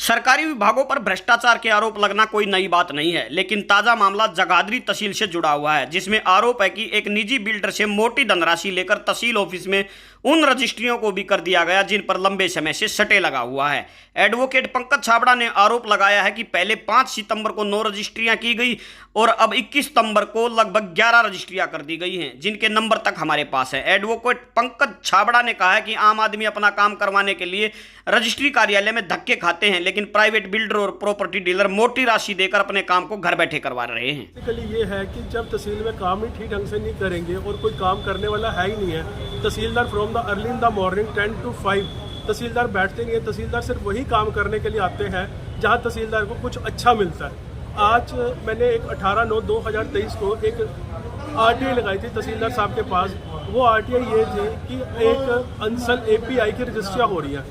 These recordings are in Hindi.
सरकारी विभागों पर भ्रष्टाचार के आरोप लगना कोई नई बात नहीं है, लेकिन ताजा मामला जगाधरी तहसील से जुड़ा हुआ है, जिसमें आरोप है कि एक निजी बिल्डर से मोटी धनराशि लेकर तहसील ऑफिस में उन रजिस्ट्रियों को भी कर दिया गया जिन पर लंबे समय से सटे लगा हुआ है। एडवोकेट पंकज छाबड़ा ने आरोप लगाया है कि पहले 5 सितंबर को 9 रजिस्ट्रियां की गई और अब 21 सितंबर को लगभग 11 रजिस्ट्रियां कर दी गई हैं, जिनके नंबर तक हमारे पास है। एडवोकेट पंकज छाबड़ा ने कहा है कि आम आदमी अपना काम करवाने के लिए रजिस्ट्री कार्यालय में धक्के खाते हैं, लेकिन प्राइवेट बिल्डर और प्रॉपर्टी डीलर मोटी राशि देकर अपने काम को घर बैठे करवा रहे हैं। बेसिकली ये है कि जब तहसील में काम ही ठीक ढंग से नहीं करेंगे और कोई काम करने वाला है ही नहीं है, tehsildar from the early in the morning 10 to 5 tehsildar बैठते नहीं है। तहसीलदार सिर्फ वही काम करने के लिए आते हैं जहां तहसीलदार को कुछ अच्छा मिलता है। आज मैंने एक 18/9/2023 को एक RTI लगाई थी तहसीलदार साहब के पास। वो RTI ये थी कि एक अंसल API की रजिस्ट्रियाँ हो रही हैं।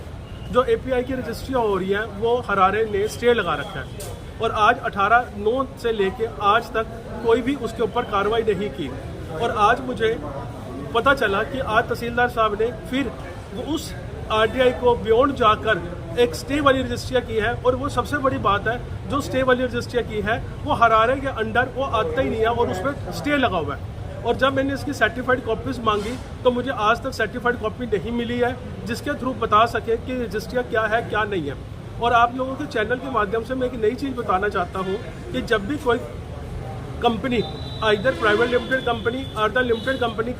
जो API की रजिस्ट्रियाँ हो रही हैं वो हरारे ने स्टे लगा रखा है और आज 18/9 से लेके आज तक कोई भी उसके ऊपर कार्रवाई नहीं की। और आज मुझे पता चला कि आज तहसीलदार साहब ने फिर वो उस RTI को बियॉन्ड जाकर एक स्टे वाली रजिस्ट्रिया की है। और वो सबसे बड़ी बात है, जो स्टे वाली रजिस्ट्रिया की है वो हरारे के अंडर वो आता ही नहीं है और उसमें स्टे लगा हुआ है। और जब मैंने इसकी सर्टिफाइड कॉपीज मांगी तो मुझे आज तक सर्टिफाइड कॉपी नहीं मिली है जिसके थ्रू बता सके कि रजिस्ट्रिया क्या है क्या नहीं है। और आप लोगों के चैनल के माध्यम से मैं एक नई चीज़ बताना चाहता हूँ कि जब भी कोई कंपनी इधर प्राइवेट लिमिटेड कंपनी और द लिमिटेड कंपनी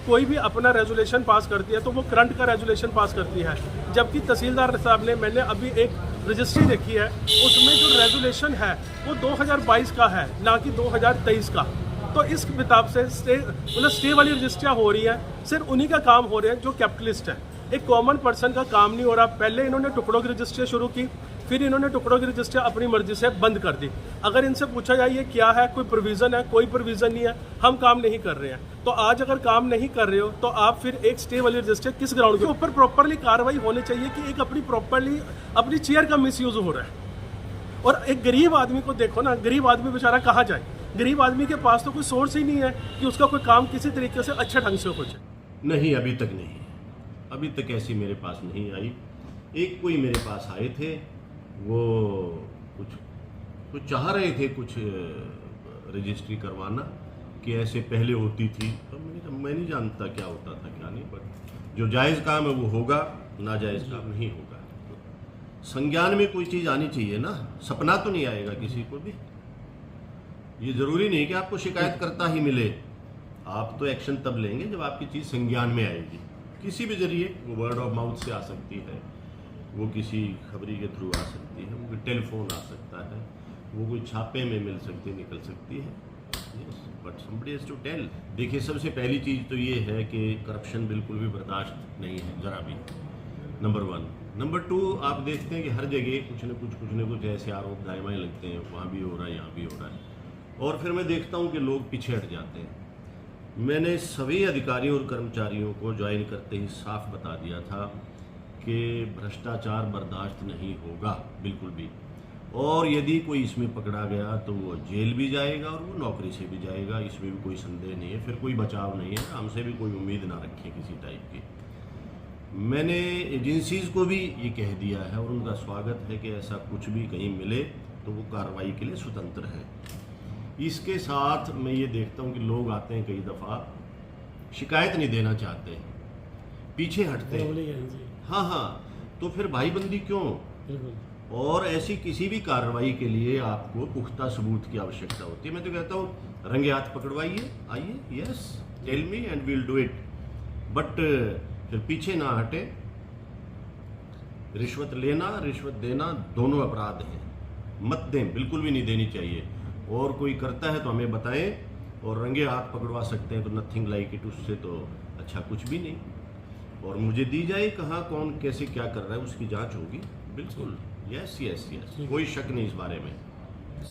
कोई भी अपना रेजोल्यूशन पास करती है तो वो करंट का रेजोल्यूशन पास करती है। जबकि तहसीलदार साहब ने, मैंने अभी एक रजिस्ट्री देखी है, उसमें जो रेजोल्यूशन है वो 2022 का है, ना कि 2023 का। तो इस किताब से स्टे वाली रजिस्ट्रियाँ हो रही हैं, सिर्फ उन्हीं का काम हो रहे हैं जो कैपिटलिस्ट है। एक कॉमन पर्सन का काम नहीं हो रहा। पहले इन्होंने टुकड़ों की रजिस्ट्री शुरू की, फिर इन्होंने टुकड़ों की रजिस्ट्री अपनी मर्जी से बंद कर दी। अगर इनसे पूछा जाए ये क्या है, कोई प्रोविज़न है, कोई प्रोविज़न नहीं है, हम काम नहीं कर रहे हैं। तो आज अगर काम नहीं कर रहे हो तो आप फिर एक स्टे वाली रजिस्ट्री किस ग्राउंड के ऊपर प्रॉपरली कार्रवाई होनी चाहिए कि एक अपनी प्रॉपरली अपनी चेयर का मिसयूज हो रहा है। और एक गरीब आदमी को देखो ना, गरीब आदमी बेचारा कहाँ जाए। गरीब आदमी के पास तो कोई सोर्स ही नहीं है कि उसका कोई काम किसी तरीके से अच्छे ढंग से हो जाए। नहीं, अभी तक नहीं, अभी तक ऐसी मेरे पास नहीं आई। एक कोई मेरे पास आए थे, वो कुछ चाह रहे थे, कुछ रजिस्ट्री करवाना कि ऐसे पहले होती थी। तो मैंने कहा मैं नहीं जानता क्या होता था क्या नहीं, बट जो जायज़ काम है वो होगा, नाजायज़ काम नहीं होगा। संज्ञान में कोई चीज़ आनी चाहिए ना, सपना तो नहीं आएगा किसी को भी। ये ज़रूरी नहीं कि आपको शिकायत करता ही मिले, आप तो एक्शन तब लेंगे जब आपकी चीज़ संज्ञान में आएगी। किसी भी जरिए, वो वर्ड ऑफ माउथ से आ सकती है, वो किसी खबरी के थ्रू आ सकती है, वो कोई टेलीफोन आ सकता है, वो कोई छापे में मिल सकती निकल सकती है। But somebody has to tell. देखिए, सबसे पहली चीज़ तो ये है कि करप्शन बिल्कुल भी बर्दाश्त नहीं है, ज़रा भी, नंबर 1। नंबर 2, आप देखते हैं कि हर जगह कुछ न कुछ ऐसे आरोप दायमाएँ लगते हैं, वहाँ भी हो रहा है, यहाँ भी हो रहा है। और फिर मैं देखता हूँ कि लोग पीछे हट जाते हैं। मैंने सभी अधिकारियों और कर्मचारियों को ज्वाइन करते ही साफ बता दिया था कि भ्रष्टाचार बर्दाश्त नहीं होगा बिल्कुल भी। और यदि कोई इसमें पकड़ा गया तो वो जेल भी जाएगा और वो नौकरी से भी जाएगा, इसमें भी कोई संदेह नहीं है। फिर कोई बचाव नहीं है, हमसे भी कोई उम्मीद ना रखें किसी टाइप की। मैंने एजेंसीज़ को भी ये कह दिया है और उनका स्वागत है कि ऐसा कुछ भी कहीं मिले तो वो कार्रवाई के लिए स्वतंत्र है। इसके साथ मैं ये देखता हूँ कि लोग आते हैं, कई दफ़ा शिकायत नहीं देना चाहते, पीछे हटते हैं। हाँ, तो फिर भाईबंदी क्यों? और ऐसी किसी भी कार्रवाई के लिए आपको पुख्ता सबूत की आवश्यकता होती है। मैं तो कहता हूँ रंगे हाथ पकड़वाइए, आइए, yes, tell me and we'll do it. But फिर पीछे ना हटे। रिश्वत लेना, रिश्वत देना दोनों अपराध हैं, मत दें, बिल्कुल भी नहीं देनी चाहिए। और कोई करता है तो हमें बताएं, और रंगे हाथ पकड़वा सकते हैं तो नथिंग लाइक इट, उससे तो अच्छा कुछ भी नहीं। और मुझे दी जाए कहाँ कौन कैसे क्या कर रहा है, उसकी जांच होगी, बिल्कुल, यस, कोई शक नहीं इस बारे में।